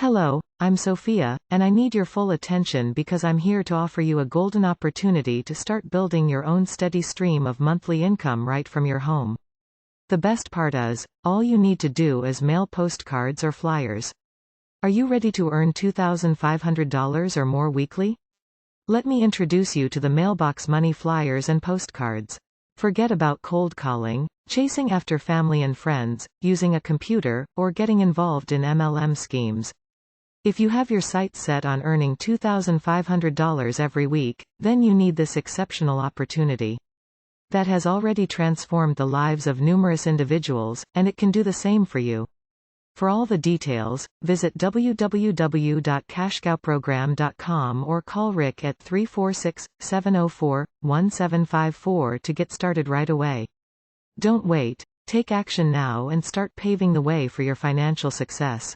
Hello, I'm Sophia, and I need your full attention because I'm here to offer you a golden opportunity to start building your own steady stream of monthly income right from your home. The best part is, all you need to do is mail postcards or flyers. Are you ready to earn $2,500 or more weekly? Let me introduce you to the MAILBOX money flyers and postcards. Forget about cold calling, chasing after family and friends, using a computer, or getting involved in MLM schemes. If you have your sights set on earning $2,500 every week, then you need this exceptional opportunity. That has already transformed the lives of numerous individuals, and it can do the same for you. For all the details, visit www.cashcowprogram.com or call Rick at 346-704-1754 to get started right away. Don't wait. Take action now and start paving the way for your financial success.